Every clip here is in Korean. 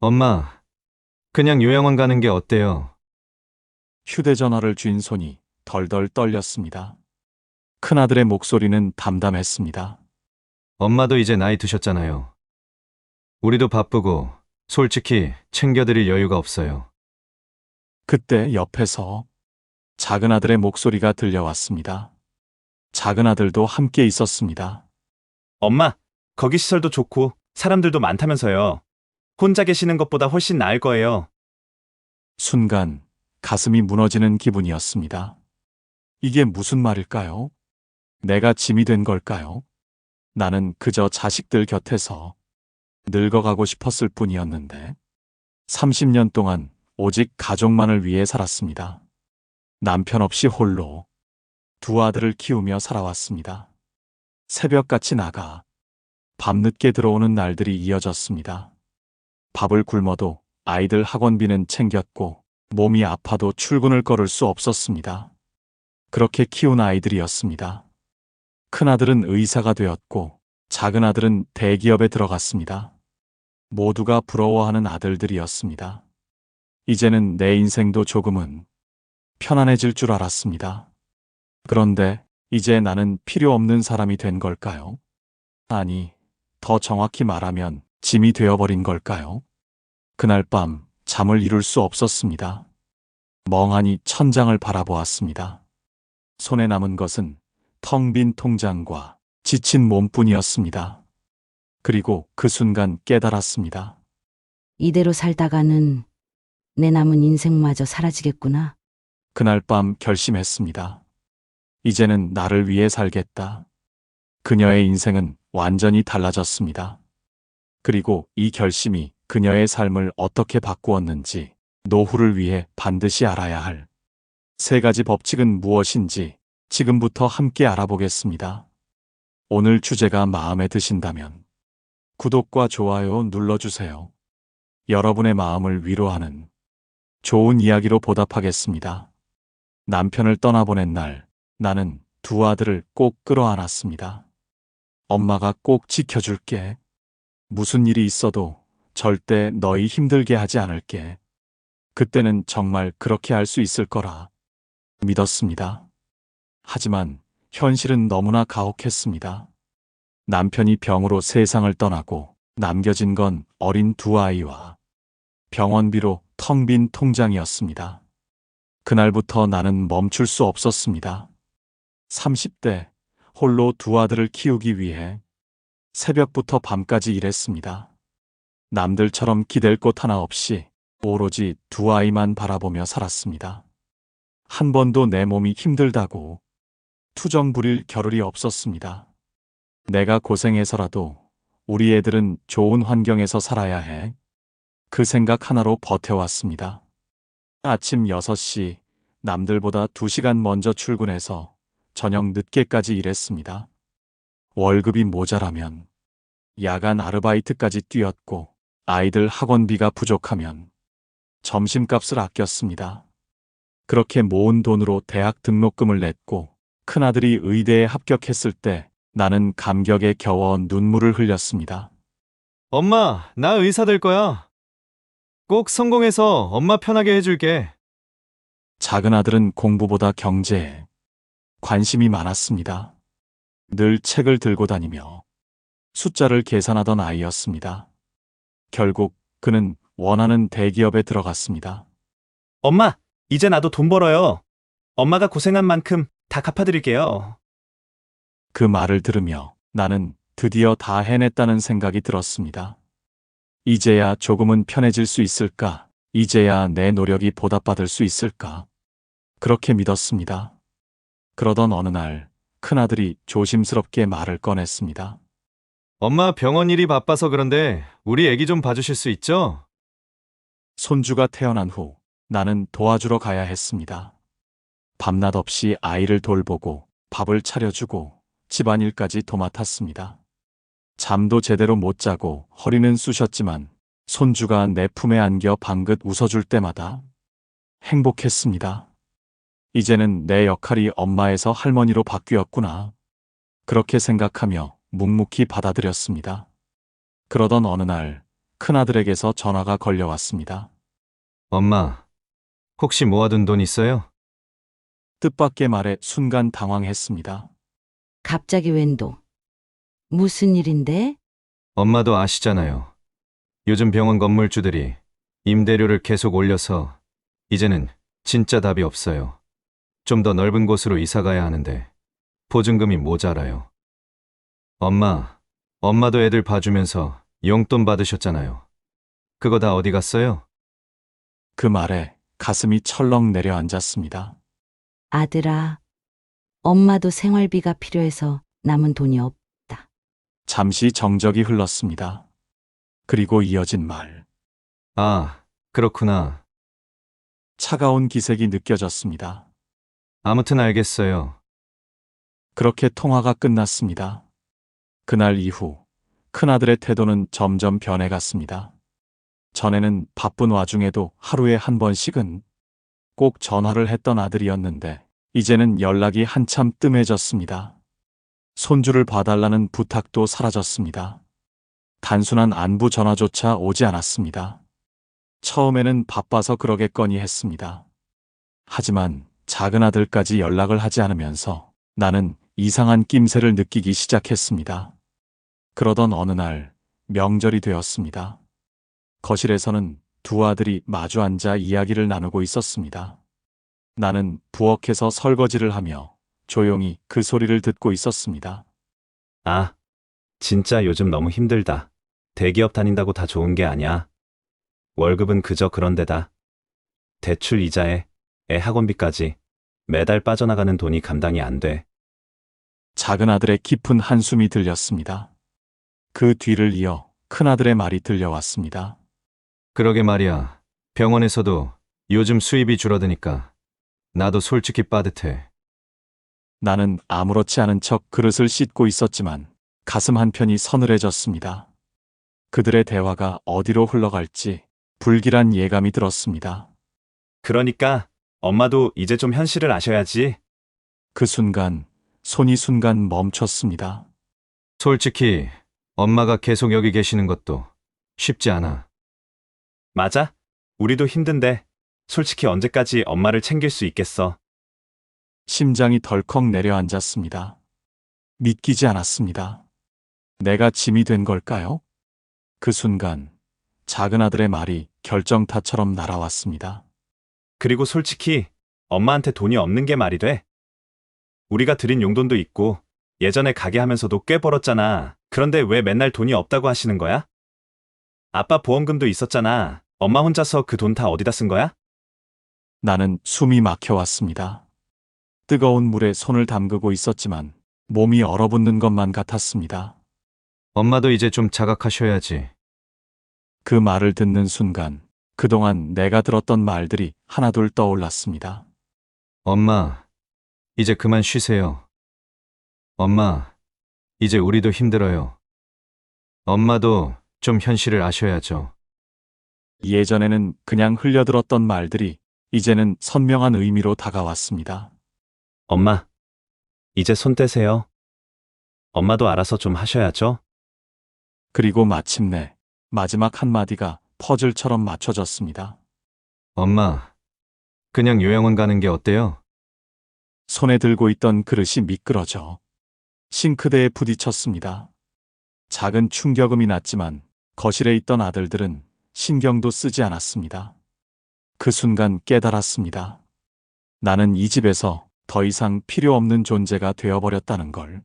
엄마, 그냥 요양원 가는 게 어때요? 휴대전화를 쥔 손이 덜덜 떨렸습니다. 큰아들의 목소리는 담담했습니다. 엄마도 이제 나이 드셨잖아요. 우리도 바쁘고, 솔직히 챙겨드릴 여유가 없어요. 그때 옆에서 작은 아들의 목소리가 들려왔습니다. 작은 아들도 함께 있었습니다. 엄마, 거기 시설도 좋고 사람들도 많다면서요. 혼자 계시는 것보다 훨씬 나을 거예요. 순간 가슴이 무너지는 기분이었습니다. 이게 무슨 말일까요? 내가 짐이 된 걸까요? 나는 그저 자식들 곁에서 늙어가고 싶었을 뿐이었는데 30년 동안 오직 가족만을 위해 살았습니다. 남편 없이 홀로 두 아들을 키우며 살아왔습니다. 새벽같이 나가 밤늦게 들어오는 날들이 이어졌습니다. 밥을 굶어도 아이들 학원비는 챙겼고 몸이 아파도 출근을 걸을 수 없었습니다. 그렇게 키운 아이들이었습니다. 큰아들은 의사가 되었고 작은 아들은 대기업에 들어갔습니다. 모두가 부러워하는 아들들이었습니다. 이제는 내 인생도 조금은 편안해질 줄 알았습니다. 그런데 이제 나는 필요 없는 사람이 된 걸까요? 아니, 더 정확히 말하면 짐이 되어버린 걸까요? 그날 밤 잠을 이룰 수 없었습니다. 멍하니 천장을 바라보았습니다. 손에 남은 것은 텅 빈 통장과 지친 몸뿐이었습니다. 그리고 그 순간 깨달았습니다. 이대로 살다가는 내 남은 인생마저 사라지겠구나. 그날 밤 결심했습니다. 이제는 나를 위해 살겠다. 그녀의 인생은 완전히 달라졌습니다. 그리고 이 결심이 그녀의 삶을 어떻게 바꾸었는지 노후를 위해 반드시 알아야 할 세 가지 법칙은 무엇인지 지금부터 함께 알아보겠습니다. 오늘 주제가 마음에 드신다면 구독과 좋아요 눌러주세요. 여러분의 마음을 위로하는 좋은 이야기로 보답하겠습니다. 남편을 떠나보낸 날, 나는 두 아들을 꼭 끌어안았습니다. 엄마가 꼭 지켜줄게. 무슨 일이 있어도 절대 너희 힘들게 하지 않을게. 그때는 정말 그렇게 할 수 있을 거라 믿었습니다. 하지만 현실은 너무나 가혹했습니다. 남편이 병으로 세상을 떠나고 남겨진 건 어린 두 아이와 병원비로 텅 빈 통장이었습니다. 그날부터 나는 멈출 수 없었습니다. 30대 홀로 두 아들을 키우기 위해 새벽부터 밤까지 일했습니다. 남들처럼 기댈 곳 하나 없이 오로지 두 아이만 바라보며 살았습니다. 한 번도 내 몸이 힘들다고 투정 부릴 겨를이 없었습니다. 내가 고생해서라도 우리 애들은 좋은 환경에서 살아야 해. 그 생각 하나로 버텨왔습니다. 아침 6시, 남들보다 2시간 먼저 출근해서 저녁 늦게까지 일했습니다. 월급이 모자라면 야간 아르바이트까지 뛰었고 아이들 학원비가 부족하면 점심값을 아꼈습니다. 그렇게 모은 돈으로 대학 등록금을 냈고 큰아들이 의대에 합격했을 때 나는 감격에 겨워 눈물을 흘렸습니다. 엄마, 나 의사 될 거야. 꼭 성공해서 엄마 편하게 해줄게. 작은 아들은 공부보다 경제에 관심이 많았습니다. 늘 책을 들고 다니며 숫자를 계산하던 아이였습니다. 결국 그는 원하는 대기업에 들어갔습니다. 엄마, 이제 나도 돈 벌어요. 엄마가 고생한 만큼 다 갚아드릴게요. 그 말을 들으며 나는 드디어 다 해냈다는 생각이 들었습니다. 이제야 조금은 편해질 수 있을까? 이제야 내 노력이 보답받을 수 있을까? 그렇게 믿었습니다. 그러던 어느 날 큰아들이 조심스럽게 말을 꺼냈습니다. 엄마 병원 일이 바빠서 그런데 우리 애기 좀 봐주실 수 있죠? 손주가 태어난 후 나는 도와주러 가야 했습니다. 밤낮 없이 아이를 돌보고 밥을 차려주고 집안일까지 도맡았습니다. 잠도 제대로 못 자고 허리는 쑤셨지만 손주가 내 품에 안겨 방긋 웃어줄 때마다 행복했습니다. 이제는 내 역할이 엄마에서 할머니로 바뀌었구나. 그렇게 생각하며 묵묵히 받아들였습니다. 그러던 어느 날 큰아들에게서 전화가 걸려왔습니다. 엄마, 혹시 모아둔 돈 있어요? 뜻밖의 말에 순간 당황했습니다. 갑자기 웬도? 무슨 일인데? 엄마도 아시잖아요. 요즘 병원 건물주들이 임대료를 계속 올려서 이제는 진짜 답이 없어요. 좀 더 넓은 곳으로 이사 가야 하는데 보증금이 모자라요. 엄마도 애들 봐주면서 용돈 받으셨잖아요. 그거 다 어디 갔어요? 그 말에 가슴이 철렁 내려앉았습니다. 아들아, 엄마도 생활비가 필요해서 남은 돈이 없다. 잠시 정적이 흘렀습니다. 그리고 이어진 말. 아, 그렇구나. 차가운 기색이 느껴졌습니다. 아무튼 알겠어요. 그렇게 통화가 끝났습니다. 그날 이후 큰아들의 태도는 점점 변해갔습니다. 전에는 바쁜 와중에도 하루에 한 번씩은 꼭 전화를 했던 아들이었는데 이제는 연락이 한참 뜸해졌습니다. 손주를 봐달라는 부탁도 사라졌습니다. 단순한 안부 전화조차 오지 않았습니다. 처음에는 바빠서 그러겠거니 했습니다. 하지만 작은 아들까지 연락을 하지 않으면서 나는 이상한 낌새를 느끼기 시작했습니다. 그러던 어느 날 명절이 되었습니다. 거실에서는 두 아들이 마주 앉아 이야기를 나누고 있었습니다. 나는 부엌에서 설거지를 하며 조용히 그 소리를 듣고 있었습니다. 아, 진짜 요즘 너무 힘들다. 대기업 다닌다고 다 좋은 게 아니야. 월급은 그저 그런 데다. 대출 이자에 애 학원비까지 매달 빠져나가는 돈이 감당이 안 돼. 작은 아들의 깊은 한숨이 들렸습니다. 그 뒤를 이어 큰아들의 말이 들려왔습니다. 그러게 말이야. 병원에서도 요즘 수입이 줄어드니까 나도 솔직히 빠듯해. 나는 아무렇지 않은 척 그릇을 씻고 있었지만 가슴 한편이 서늘해졌습니다. 그들의 대화가 어디로 흘러갈지 불길한 예감이 들었습니다. 그러니까 엄마도 이제 좀 현실을 아셔야지. 그 순간 손이 순간 멈췄습니다. 솔직히 엄마가 계속 여기 계시는 것도 쉽지 않아. 맞아. 우리도 힘든데 솔직히 언제까지 엄마를 챙길 수 있겠어. 심장이 덜컥 내려앉았습니다. 믿기지 않았습니다. 내가 짐이 된 걸까요? 그 순간 작은 아들의 말이 결정타처럼 날아왔습니다. 그리고 솔직히 엄마한테 돈이 없는 게 말이 돼. 우리가 드린 용돈도 있고 예전에 가게 하면서도 꽤 벌었잖아. 그런데 왜 맨날 돈이 없다고 하시는 거야? 아빠 보험금도 있었잖아. 엄마 혼자서 그 돈 다 어디다 쓴 거야? 나는 숨이 막혀왔습니다. 뜨거운 물에 손을 담그고 있었지만 몸이 얼어붙는 것만 같았습니다. 엄마도 이제 좀 자각하셔야지. 그 말을 듣는 순간 그동안 내가 들었던 말들이 하나둘 떠올랐습니다. 엄마, 이제 그만 쉬세요. 엄마, 이제 우리도 힘들어요. 엄마도 좀 현실을 아셔야죠. 예전에는 그냥 흘려들었던 말들이 이제는 선명한 의미로 다가왔습니다. 엄마, 이제 손 떼세요. 엄마도 알아서 좀 하셔야죠. 그리고 마침내 마지막 한마디가 퍼즐처럼 맞춰졌습니다. 엄마, 그냥 요양원 가는 게 어때요? 손에 들고 있던 그릇이 미끄러져 싱크대에 부딪혔습니다. 작은 충격음이 났지만 거실에 있던 아들들은 신경도 쓰지 않았습니다. 그 순간 깨달았습니다. 나는 이 집에서 더 이상 필요 없는 존재가 되어버렸다는 걸.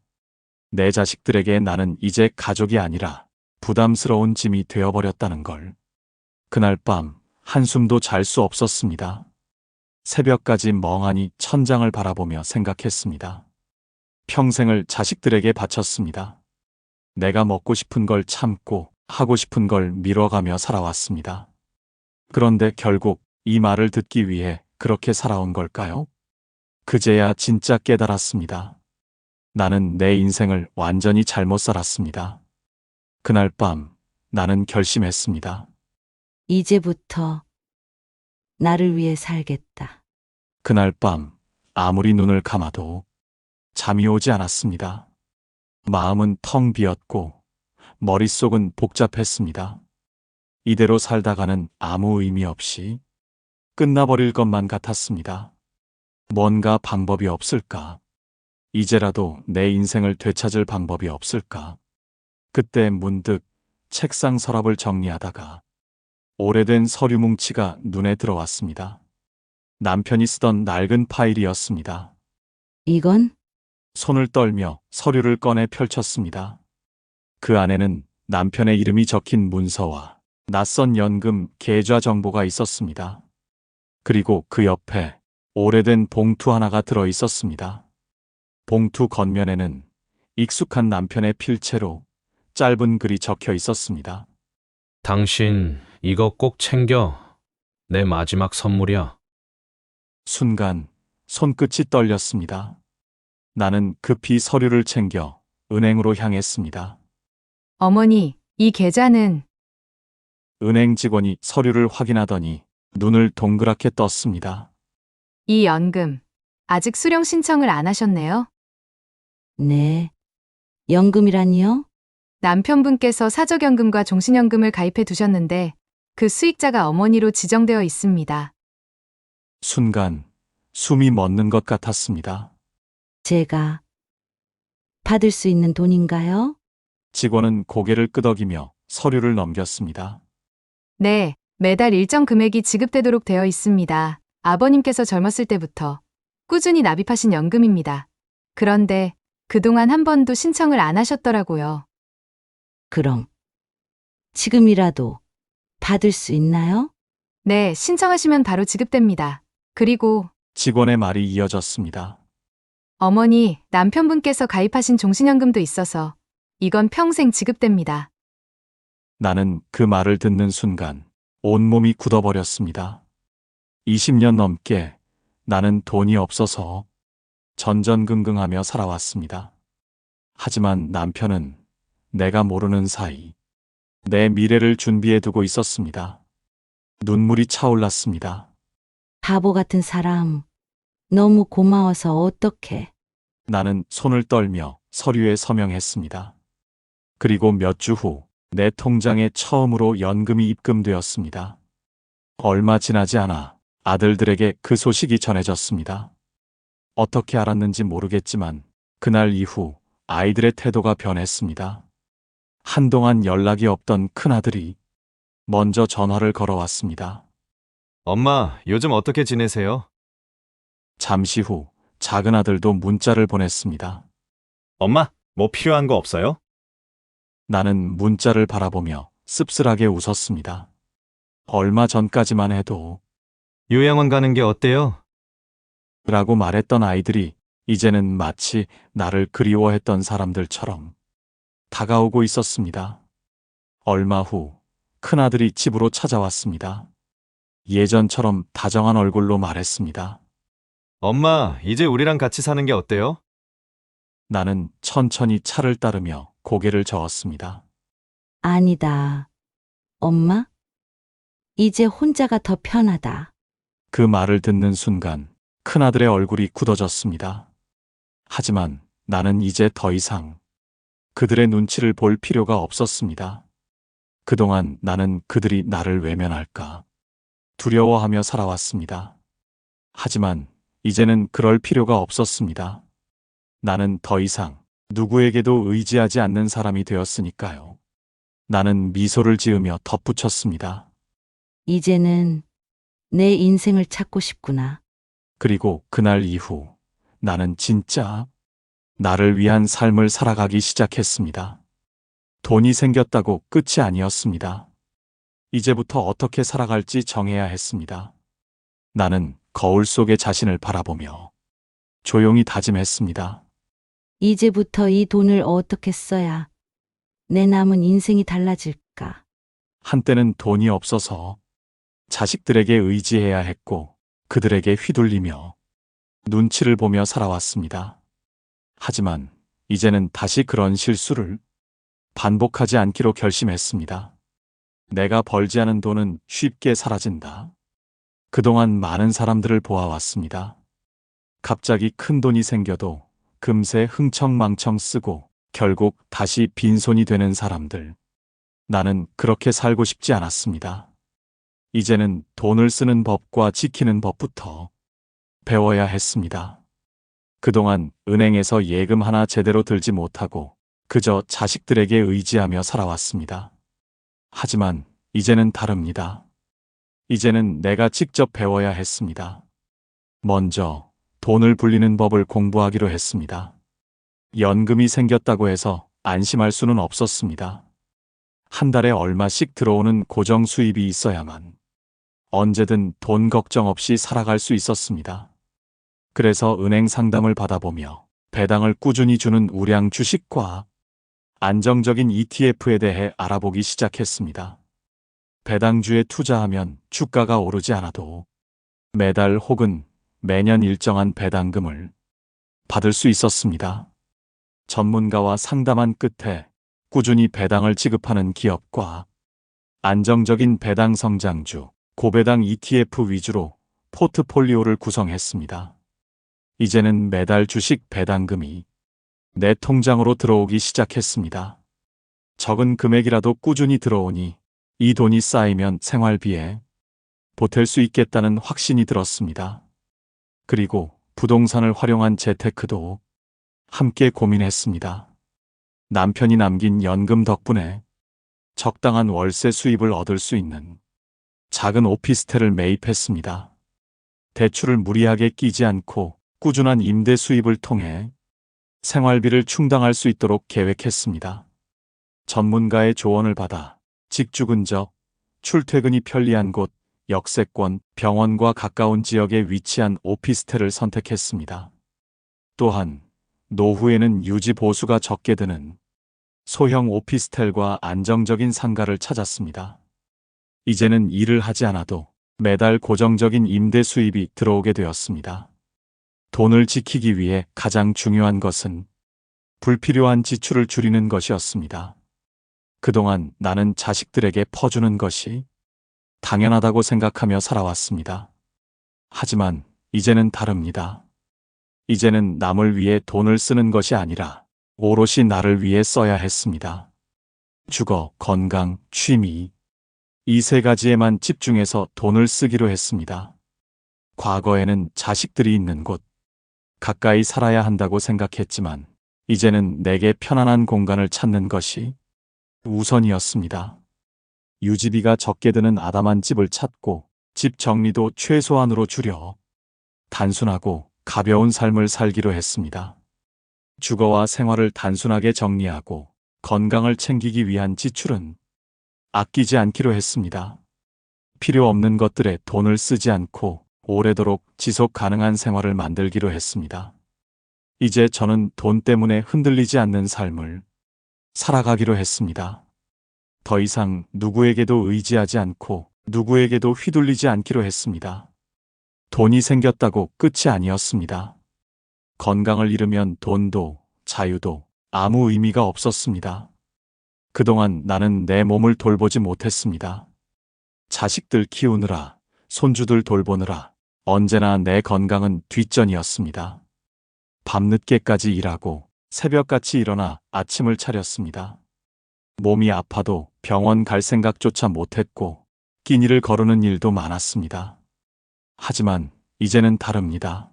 내 자식들에게 나는 이제 가족이 아니라 부담스러운 짐이 되어버렸다는 걸. 그날 밤 한숨도 잘 수 없었습니다. 새벽까지 멍하니 천장을 바라보며 생각했습니다. 평생을 자식들에게 바쳤습니다. 내가 먹고 싶은 걸 참고 하고 싶은 걸 미뤄가며 살아왔습니다. 그런데 결국 이 말을 듣기 위해 그렇게 살아온 걸까요? 그제야 진짜 깨달았습니다. 나는 내 인생을 완전히 잘못 살았습니다. 그날 밤 나는 결심했습니다. 이제부터 나를 위해 살겠다. 그날 밤 아무리 눈을 감아도 잠이 오지 않았습니다. 마음은 텅 비었고 머릿속은 복잡했습니다. 이대로 살다가는 아무 의미 없이 끝나버릴 것만 같았습니다. 뭔가 방법이 없을까? 이제라도 내 인생을 되찾을 방법이 없을까? 그때 문득 책상 서랍을 정리하다가 오래된 서류 뭉치가 눈에 들어왔습니다. 남편이 쓰던 낡은 파일이었습니다. 이건 손을 떨며 서류를 꺼내 펼쳤습니다. 그 안에는 남편의 이름이 적힌 문서와 낯선 연금 계좌 정보가 있었습니다. 그리고 그 옆에 오래된 봉투 하나가 들어 있었습니다. 봉투 겉면에는 익숙한 남편의 필체로 짧은 글이 적혀 있었습니다. 당신 이거 꼭 챙겨. 내 마지막 선물이야. 순간 손끝이 떨렸습니다. 나는 급히 서류를 챙겨 은행으로 향했습니다. 어머니, 이 계좌는 은행 직원이 서류를 확인하더니 눈을 동그랗게 떴습니다. 이 연금 아직 수령 신청을 안 하셨네요. 네. 연금이라니요? 남편분께서 사적연금과 종신연금을 가입해 두셨는데 그 수익자가 어머니로 지정되어 있습니다. 순간 숨이 멎는 것 같았습니다. 제가 받을 수 있는 돈인가요? 직원은 고개를 끄덕이며 서류를 넘겼습니다. 네, 매달 일정 금액이 지급되도록 되어 있습니다. 아버님께서 젊었을 때부터 꾸준히 납입하신 연금입니다. 그런데 그동안 한 번도 신청을 안 하셨더라고요. 그럼 지금이라도 받을 수 있나요? 네, 신청하시면 바로 지급됩니다. 그리고 직원의 말이 이어졌습니다. 어머니, 남편분께서 가입하신 종신연금도 있어서 이건 평생 지급됩니다. 나는 그 말을 듣는 순간 온몸이 굳어버렸습니다. 20년 넘게 나는 돈이 없어서 전전긍긍하며 살아왔습니다. 하지만 남편은 내가 모르는 사이 내 미래를 준비해두고 있었습니다. 눈물이 차올랐습니다. 바보 같은 사람. 너무 고마워서 어떡해. 나는 손을 떨며 서류에 서명했습니다. 그리고 몇 주 후 내 통장에 처음으로 연금이 입금되었습니다. 얼마 지나지 않아 아들들에게 그 소식이 전해졌습니다. 어떻게 알았는지 모르겠지만 그날 이후 아이들의 태도가 변했습니다. 한동안 연락이 없던 큰아들이 먼저 전화를 걸어왔습니다. 엄마, 요즘 어떻게 지내세요? 잠시 후 작은 아들도 문자를 보냈습니다. 엄마, 뭐 필요한 거 없어요? 나는 문자를 바라보며 씁쓸하게 웃었습니다. 얼마 전까지만 해도 요양원 가는 게 어때요? 라고 말했던 아이들이 이제는 마치 나를 그리워했던 사람들처럼 다가오고 있었습니다. 얼마 후 큰아들이 집으로 찾아왔습니다. 예전처럼 다정한 얼굴로 말했습니다. 엄마, 이제 우리랑 같이 사는 게 어때요? 나는 천천히 차를 따르며 고개를 저었습니다. 아니다. 엄마? 이제 혼자가 더 편하다. 그 말을 듣는 순간 큰아들의 얼굴이 굳어졌습니다. 하지만 나는 이제 더 이상 그들의 눈치를 볼 필요가 없었습니다. 그동안 나는 그들이 나를 외면할까 두려워하며 살아왔습니다. 하지만 이제는 그럴 필요가 없었습니다. 나는 더 이상 누구에게도 의지하지 않는 사람이 되었으니까요. 나는 미소를 지으며 덧붙였습니다. 이제는 내 인생을 찾고 싶구나. 그리고 그날 이후 나는 진짜 나를 위한 삶을 살아가기 시작했습니다. 돈이 생겼다고 끝이 아니었습니다. 이제부터 어떻게 살아갈지 정해야 했습니다. 나는 거울 속의 자신을 바라보며 조용히 다짐했습니다. 이제부터 이 돈을 어떻게 써야 내 남은 인생이 달라질까? 한때는 돈이 없어서 자식들에게 의지해야 했고 그들에게 휘둘리며 눈치를 보며 살아왔습니다. 하지만 이제는 다시 그런 실수를 반복하지 않기로 결심했습니다. 내가 벌지 않은 돈은 쉽게 사라진다. 그동안 많은 사람들을 보아왔습니다. 갑자기 큰 돈이 생겨도 금세 흥청망청 쓰고 결국 다시 빈손이 되는 사람들. 나는 그렇게 살고 싶지 않았습니다. 이제는 돈을 쓰는 법과 지키는 법부터 배워야 했습니다. 그동안 은행에서 예금 하나 제대로 들지 못하고 그저 자식들에게 의지하며 살아왔습니다. 하지만 이제는 다릅니다. 이제는 내가 직접 배워야 했습니다. 먼저 돈을 불리는 법을 공부하기로 했습니다. 연금이 생겼다고 해서 안심할 수는 없었습니다. 한 달에 얼마씩 들어오는 고정 수입이 있어야만 언제든 돈 걱정 없이 살아갈 수 있었습니다. 그래서 은행 상담을 받아보며 배당을 꾸준히 주는 우량 주식과 안정적인 ETF에 대해 알아보기 시작했습니다. 배당주에 투자하면 주가가 오르지 않아도 매달 혹은 매년 일정한 배당금을 받을 수 있었습니다. 전문가와 상담한 끝에 꾸준히 배당을 지급하는 기업과 안정적인 배당 성장주, 고배당 ETF 위주로 포트폴리오를 구성했습니다. 이제는 매달 주식 배당금이 내 통장으로 들어오기 시작했습니다. 적은 금액이라도 꾸준히 들어오니 이 돈이 쌓이면 생활비에 보탤 수 있겠다는 확신이 들었습니다. 그리고 부동산을 활용한 재테크도 함께 고민했습니다. 남편이 남긴 연금 덕분에 적당한 월세 수입을 얻을 수 있는 작은 오피스텔을 매입했습니다. 대출을 무리하게 끼지 않고 꾸준한 임대 수입을 통해 생활비를 충당할 수 있도록 계획했습니다. 전문가의 조언을 받아 직주 근접, 출퇴근이 편리한 곳, 역세권, 병원과 가까운 지역에 위치한 오피스텔을 선택했습니다. 또한 노후에는 유지 보수가 적게 드는 소형 오피스텔과 안정적인 상가를 찾았습니다. 이제는 일을 하지 않아도 매달 고정적인 임대 수입이 들어오게 되었습니다. 돈을 지키기 위해 가장 중요한 것은 불필요한 지출을 줄이는 것이었습니다. 그동안 나는 자식들에게 퍼주는 것이 당연하다고 생각하며 살아왔습니다. 하지만 이제는 다릅니다. 이제는 남을 위해 돈을 쓰는 것이 아니라 오롯이 나를 위해 써야 했습니다. 주거, 건강, 취미, 이 세 가지에만 집중해서 돈을 쓰기로 했습니다. 과거에는 자식들이 있는 곳, 가까이 살아야 한다고 생각했지만 이제는 내게 편안한 공간을 찾는 것이 우선이었습니다. 유지비가 적게 드는 아담한 집을 찾고 집 정리도 최소한으로 줄여 단순하고 가벼운 삶을 살기로 했습니다. 주거와 생활을 단순하게 정리하고 건강을 챙기기 위한 지출은 아끼지 않기로 했습니다. 필요 없는 것들에 돈을 쓰지 않고 오래도록 지속 가능한 생활을 만들기로 했습니다. 이제 저는 돈 때문에 흔들리지 않는 삶을 살아가기로 했습니다. 더 이상 누구에게도 의지하지 않고 누구에게도 휘둘리지 않기로 했습니다. 돈이 생겼다고 끝이 아니었습니다. 건강을 잃으면 돈도 자유도 아무 의미가 없었습니다. 그동안 나는 내 몸을 돌보지 못했습니다. 자식들 키우느라, 손주들 돌보느라 언제나 내 건강은 뒷전이었습니다. 밤늦게까지 일하고 새벽같이 일어나 아침을 차렸습니다. 몸이 아파도 병원 갈 생각조차 못했고 끼니를 거르는 일도 많았습니다. 하지만 이제는 다릅니다.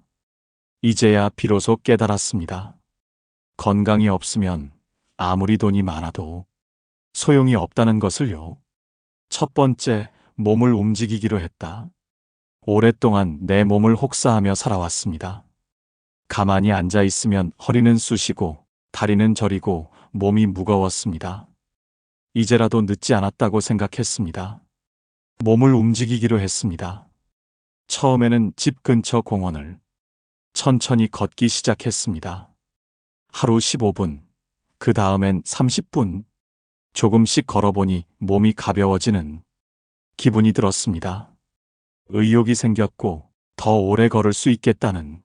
이제야 비로소 깨달았습니다. 건강이 없으면 아무리 돈이 많아도 소용이 없다는 것을요. 첫 번째, 몸을 움직이기로 했다. 오랫동안 내 몸을 혹사하며 살아왔습니다. 가만히 앉아 있으면 허리는 쑤시고 다리는 저리고 몸이 무거웠습니다. 이제라도 늦지 않았다고 생각했습니다. 몸을 움직이기로 했습니다. 처음에는 집 근처 공원을 천천히 걷기 시작했습니다. 하루 15분, 그 다음엔 30분, 조금씩 걸어보니 몸이 가벼워지는 기분이 들었습니다. 의욕이 생겼고 더 오래 걸을 수 있겠다는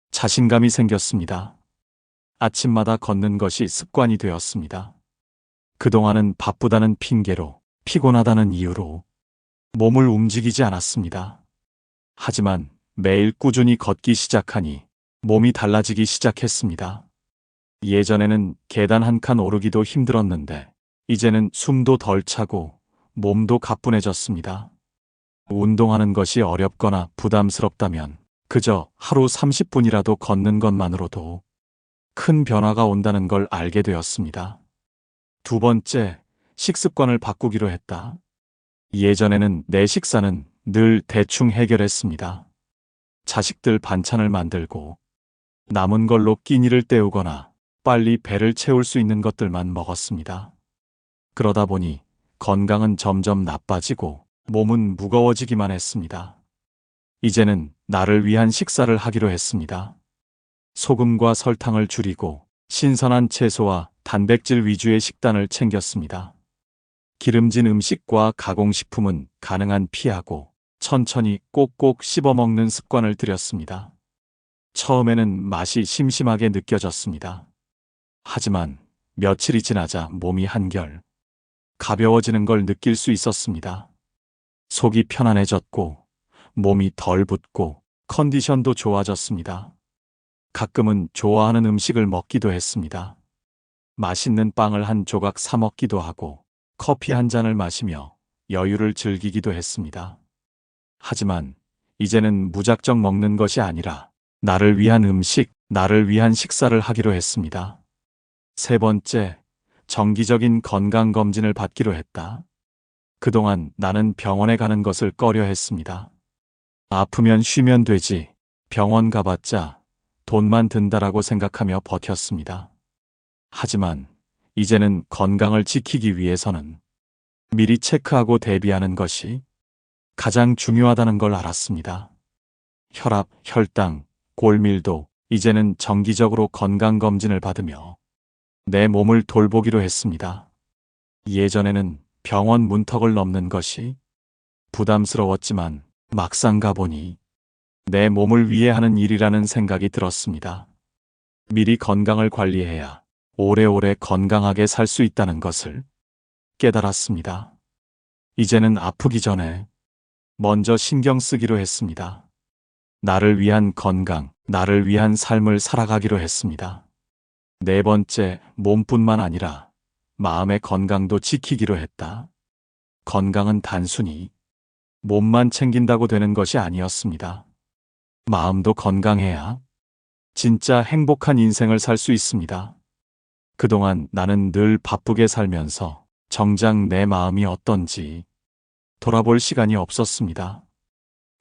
자신감이 생겼습니다. 아침마다 걷는 것이 습관이 되었습니다. 그동안은 바쁘다는 핑계로, 피곤하다는 이유로 몸을 움직이지 않았습니다. 하지만 매일 꾸준히 걷기 시작하니 몸이 달라지기 시작했습니다. 예전에는 계단 한 칸 오르기도 힘들었는데 이제는 숨도 덜 차고 몸도 가뿐해졌습니다. 운동하는 것이 어렵거나 부담스럽다면 그저 하루 30분이라도 걷는 것만으로도 큰 변화가 온다는 걸 알게 되었습니다. 두 번째, 식습관을 바꾸기로 했다. 예전에는 내 식사는 늘 대충 해결했습니다. 자식들 반찬을 만들고 남은 걸로 끼니를 때우거나 빨리 배를 채울 수 있는 것들만 먹었습니다. 그러다 보니 건강은 점점 나빠지고 몸은 무거워지기만 했습니다. 이제는 나를 위한 식사를 하기로 했습니다. 소금과 설탕을 줄이고 신선한 채소와 단백질 위주의 식단을 챙겼습니다. 기름진 음식과 가공식품은 가능한 피하고 천천히 꼭꼭 씹어 먹는 습관을 들였습니다. 처음에는 맛이 심심하게 느껴졌습니다. 하지만 며칠이 지나자 몸이 한결 가벼워지는 걸 느낄 수 있었습니다. 속이 편안해졌고 몸이 덜 붓고 컨디션도 좋아졌습니다. 가끔은 좋아하는 음식을 먹기도 했습니다. 맛있는 빵을 한 조각 사 먹기도 하고 커피 한 잔을 마시며 여유를 즐기기도 했습니다. 하지만 이제는 무작정 먹는 것이 아니라 나를 위한 음식, 나를 위한 식사를 하기로 했습니다. 세 번째, 정기적인 건강검진을 받기로 했다. 그동안 나는 병원에 가는 것을 꺼려 했습니다. 아프면 쉬면 되지, 병원 가봤자 돈만 든다라고 생각하며 버텼습니다. 하지만 이제는 건강을 지키기 위해서는 미리 체크하고 대비하는 것이 가장 중요하다는 걸 알았습니다. 혈압, 혈당, 골밀도, 이제는 정기적으로 건강검진을 받으며 내 몸을 돌보기로 했습니다. 예전에는 병원 문턱을 넘는 것이 부담스러웠지만 막상 가보니 내 몸을 위해 하는 일이라는 생각이 들었습니다. 미리 건강을 관리해야 오래오래 건강하게 살 수 있다는 것을 깨달았습니다. 이제는 아프기 전에 먼저 신경 쓰기로 했습니다. 나를 위한 건강, 나를 위한 삶을 살아가기로 했습니다. 네 번째, 몸뿐만 아니라 마음의 건강도 지키기로 했다. 건강은 단순히 몸만 챙긴다고 되는 것이 아니었습니다. 마음도 건강해야 진짜 행복한 인생을 살 수 있습니다. 그동안 나는 늘 바쁘게 살면서 정작 내 마음이 어떤지 돌아볼 시간이 없었습니다.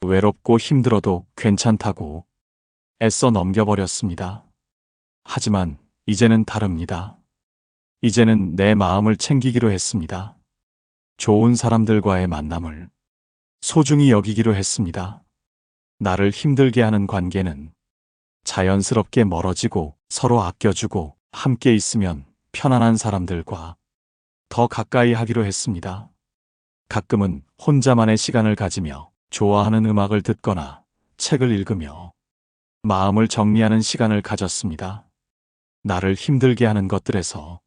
외롭고 힘들어도 괜찮다고 애써 넘겨버렸습니다. 하지만 이제는 다릅니다. 이제는 내 마음을 챙기기로 했습니다. 좋은 사람들과의 만남을 소중히 여기기로 했습니다. 나를 힘들게 하는 관계는 자연스럽게 멀어지고 서로 아껴주고 함께 있으면 편안한 사람들과 더 가까이 하기로 했습니다. 가끔은 혼자만의 시간을 가지며 좋아하는 음악을 듣거나 책을 읽으며 마음을 정리하는 시간을 가졌습니다. 나를 힘들게 하는 것들에서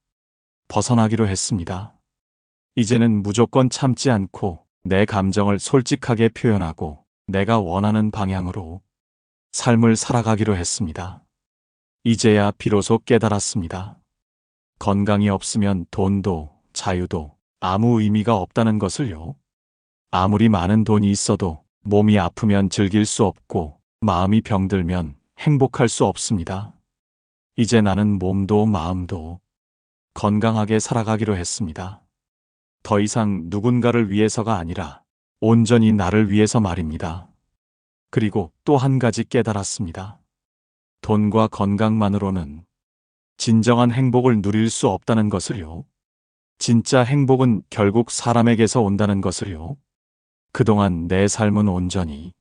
벗어나기로 했습니다. 이제는 무조건 참지 않고 내 감정을 솔직하게 표현하고 내가 원하는 방향으로 삶을 살아가기로 했습니다. 이제야 비로소 깨달았습니다. 건강이 없으면 돈도 자유도 아무 의미가 없다는 것을요. 아무리 많은 돈이 있어도 몸이 아프면 즐길 수 없고 마음이 병들면 행복할 수 없습니다. 이제 나는 몸도 마음도 건강하게 살아가기로 했습니다. 더 이상 누군가를 위해서가 아니라 온전히 나를 위해서 말입니다. 그리고 또 한 가지 깨달았습니다. 돈과 건강만으로는 진정한 행복을 누릴 수 없다는 것을요. 진짜 행복은 결국 사람에게서 온다는 것을요. 그동안 내 삶은 온전히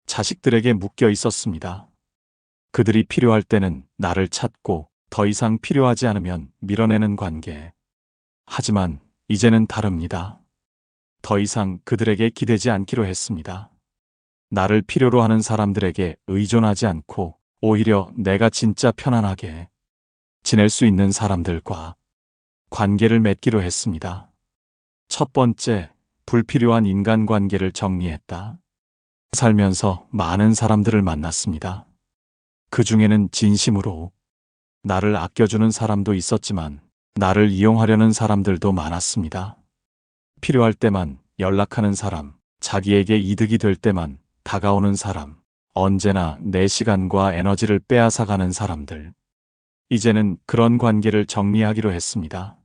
자식들에게 묶여 있었습니다. 그들이 필요할 때는 나를 찾고 더 이상 필요하지 않으면 밀어내는 관계. 하지만 이제는 다릅니다. 더 이상 그들에게 기대지 않기로 했습니다. 나를 필요로 하는 사람들에게 의존하지 않고 오히려 내가 진짜 편안하게 지낼 수 있는 사람들과 관계를 맺기로 했습니다. 첫 번째, 불필요한 인간관계를 정리했다. 살면서 많은 사람들을 만났습니다. 그 중에는 진심으로 나를 아껴주는 사람도 있었지만 나를 이용하려는 사람들도 많았습니다. 필요할 때만 연락하는 사람, 자기에게 이득이 될 때만 다가오는 사람, 언제나 내 시간과 에너지를 빼앗아가는 사람들. 이제는 그런 관계를 정리하기로 했습니다.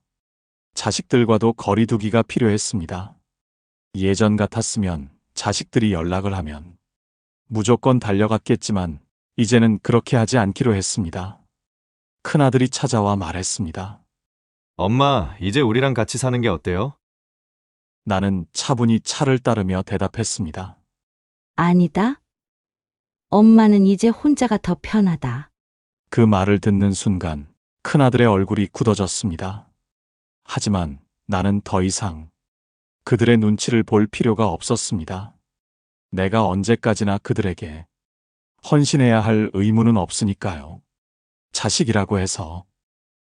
자식들과도 거리두기가 필요했습니다. 예전 같았으면 자식들이 연락을 하면 무조건 달려갔겠지만 이제는 그렇게 하지 않기로 했습니다. 큰아들이 찾아와 말했습니다. 엄마, 이제 우리랑 같이 사는 게 어때요? 나는 차분히 차를 따르며 대답했습니다. 아니다. 엄마는 이제 혼자가 더 편하다. 그 말을 듣는 순간 큰아들의 얼굴이 굳어졌습니다. 하지만 나는 더 이상 그들의 눈치를 볼 필요가 없었습니다. 내가 언제까지나 그들에게 헌신해야 할 의무는 없으니까요. 자식이라고 해서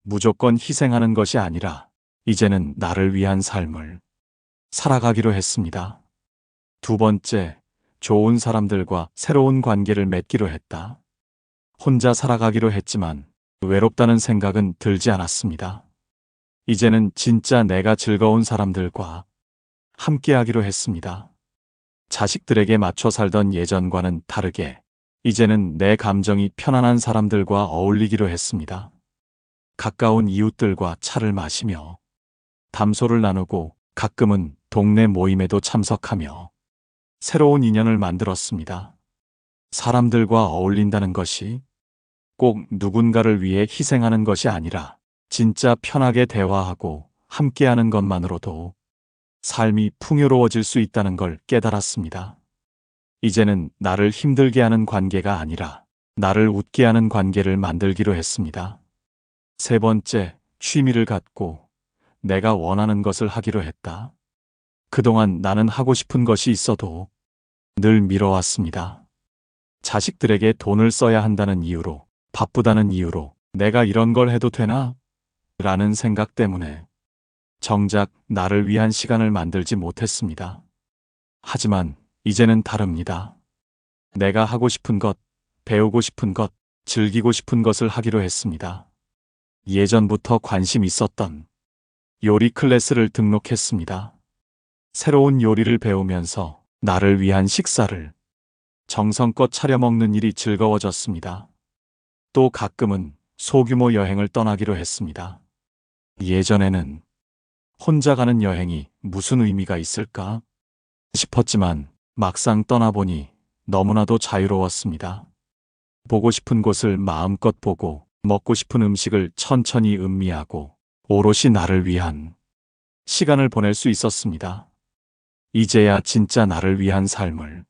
무조건 희생하는 것이 아니라 이제는 나를 위한 삶을 살아가기로 했습니다. 두 번째, 좋은 사람들과 새로운 관계를 맺기로 했다. 혼자 살아가기로 했지만 외롭다는 생각은 들지 않았습니다. 이제는 진짜 내가 즐거운 사람들과 함께하기로 했습니다. 자식들에게 맞춰 살던 예전과는 다르게 이제는 내 감정이 편안한 사람들과 어울리기로 했습니다. 가까운 이웃들과 차를 마시며 담소를 나누고 가끔은 동네 모임에도 참석하며 새로운 인연을 만들었습니다. 사람들과 어울린다는 것이 꼭 누군가를 위해 희생하는 것이 아니라 진짜 편하게 대화하고 함께하는 것만으로도 삶이 풍요로워질 수 있다는 걸 깨달았습니다. 이제는 나를 힘들게 하는 관계가 아니라 나를 웃게 하는 관계를 만들기로 했습니다. 세 번째, 취미를 갖고 내가 원하는 것을 하기로 했다. 그동안 나는 하고 싶은 것이 있어도 늘 미뤄왔습니다. 자식들에게 돈을 써야 한다는 이유로, 바쁘다는 이유로 내가 이런 걸 해도 되나? 라는 생각 때문에 정작 나를 위한 시간을 만들지 못했습니다. 하지만 이제는 다릅니다. 내가 하고 싶은 것, 배우고 싶은 것, 즐기고 싶은 것을 하기로 했습니다. 예전부터 관심 있었던 요리 클래스를 등록했습니다. 새로운 요리를 배우면서 나를 위한 식사를 정성껏 차려 먹는 일이 즐거워졌습니다. 또 가끔은 소규모 여행을 떠나기로 했습니다. 예전에는 혼자 가는 여행이 무슨 의미가 있을까 싶었지만 막상 떠나보니 너무나도 자유로웠습니다. 보고 싶은 곳을 마음껏 보고 먹고 싶은 음식을 천천히 음미하고 오롯이 나를 위한 시간을 보낼 수 있었습니다. 이제야 진짜 나를 위한 삶을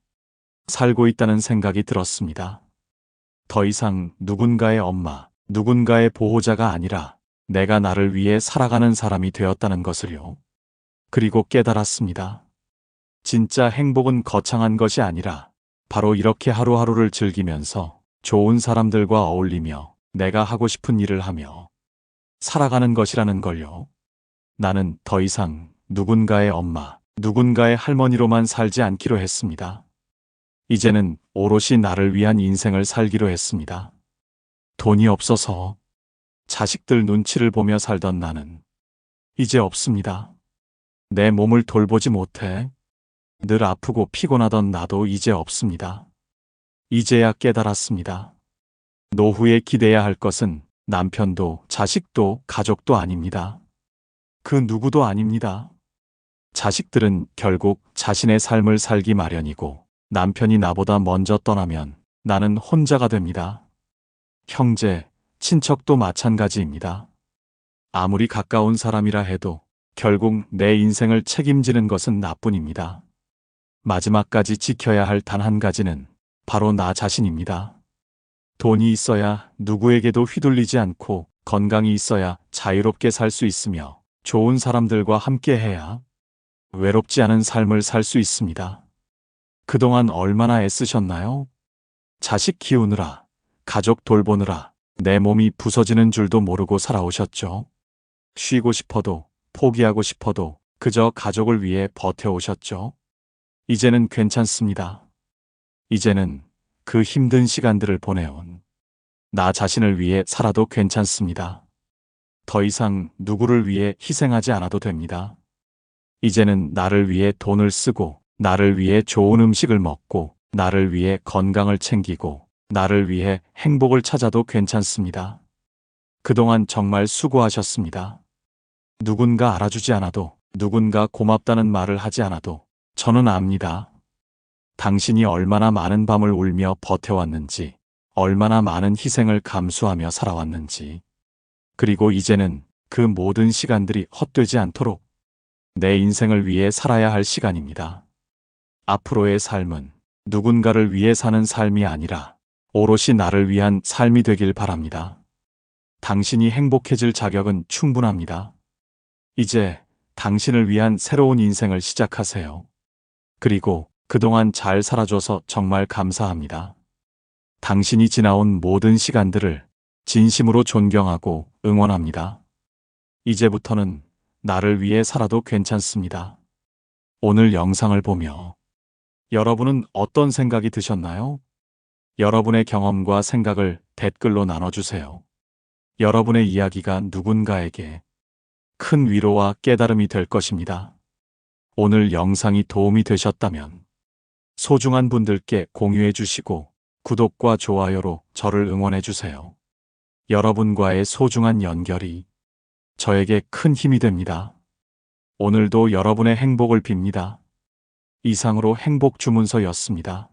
살고 있다는 생각이 들었습니다. 더 이상 누군가의 엄마, 누군가의 보호자가 아니라 내가 나를 위해 살아가는 사람이 되었다는 것을요. 그리고 깨달았습니다. 진짜 행복은 거창한 것이 아니라 바로 이렇게 하루하루를 즐기면서 좋은 사람들과 어울리며 내가 하고 싶은 일을 하며 살아가는 것이라는 걸요. 나는 더 이상 누군가의 엄마, 누군가의 할머니로만 살지 않기로 했습니다. 이제는 오롯이 나를 위한 인생을 살기로 했습니다. 돈이 없어서 자식들 눈치를 보며 살던 나는 이제 없습니다. 내 몸을 돌보지 못해 늘 아프고 피곤하던 나도 이제 없습니다. 이제야 깨달았습니다. 노후에 기대야 할 것은 남편도 자식도 가족도 아닙니다. 그 누구도 아닙니다. 자식들은 결국 자신의 삶을 살기 마련이고 남편이 나보다 먼저 떠나면 나는 혼자가 됩니다. 형제, 친척도 마찬가지입니다. 아무리 가까운 사람이라 해도 결국 내 인생을 책임지는 것은 나뿐입니다. 마지막까지 지켜야 할 단 한 가지는 바로 나 자신입니다. 돈이 있어야 누구에게도 휘둘리지 않고 건강이 있어야 자유롭게 살 수 있으며 좋은 사람들과 함께해야 외롭지 않은 삶을 살 수 있습니다. 그동안 얼마나 애쓰셨나요? 자식 키우느라, 가족 돌보느라 내 몸이 부서지는 줄도 모르고 살아오셨죠. 쉬고 싶어도, 포기하고 싶어도 그저 가족을 위해 버텨오셨죠. 이제는 괜찮습니다. 이제는 그 힘든 시간들을 보내온 나 자신을 위해 살아도 괜찮습니다. 더 이상 누구를 위해 희생하지 않아도 됩니다. 이제는 나를 위해 돈을 쓰고, 나를 위해 좋은 음식을 먹고, 나를 위해 건강을 챙기고, 나를 위해 행복을 찾아도 괜찮습니다. 그동안 정말 수고하셨습니다. 누군가 알아주지 않아도, 누군가 고맙다는 말을 하지 않아도 저는 압니다. 당신이 얼마나 많은 밤을 울며 버텨왔는지, 얼마나 많은 희생을 감수하며 살아왔는지, 그리고 이제는 그 모든 시간들이 헛되지 않도록 내 인생을 위해 살아야 할 시간입니다. 앞으로의 삶은 누군가를 위해 사는 삶이 아니라 오롯이 나를 위한 삶이 되길 바랍니다. 당신이 행복해질 자격은 충분합니다. 이제 당신을 위한 새로운 인생을 시작하세요. 그리고 그동안 잘 살아줘서 정말 감사합니다. 당신이 지나온 모든 시간들을 진심으로 존경하고 응원합니다. 이제부터는 나를 위해 살아도 괜찮습니다. 오늘 영상을 보며 여러분은 어떤 생각이 드셨나요? 여러분의 경험과 생각을 댓글로 나눠주세요. 여러분의 이야기가 누군가에게 큰 위로와 깨달음이 될 것입니다. 오늘 영상이 도움이 되셨다면 소중한 분들께 공유해 주시고 구독과 좋아요로 저를 응원해 주세요. 여러분과의 소중한 연결이 저에게 큰 힘이 됩니다. 오늘도 여러분의 행복을 빕니다. 이상으로 행복 주문서였습니다.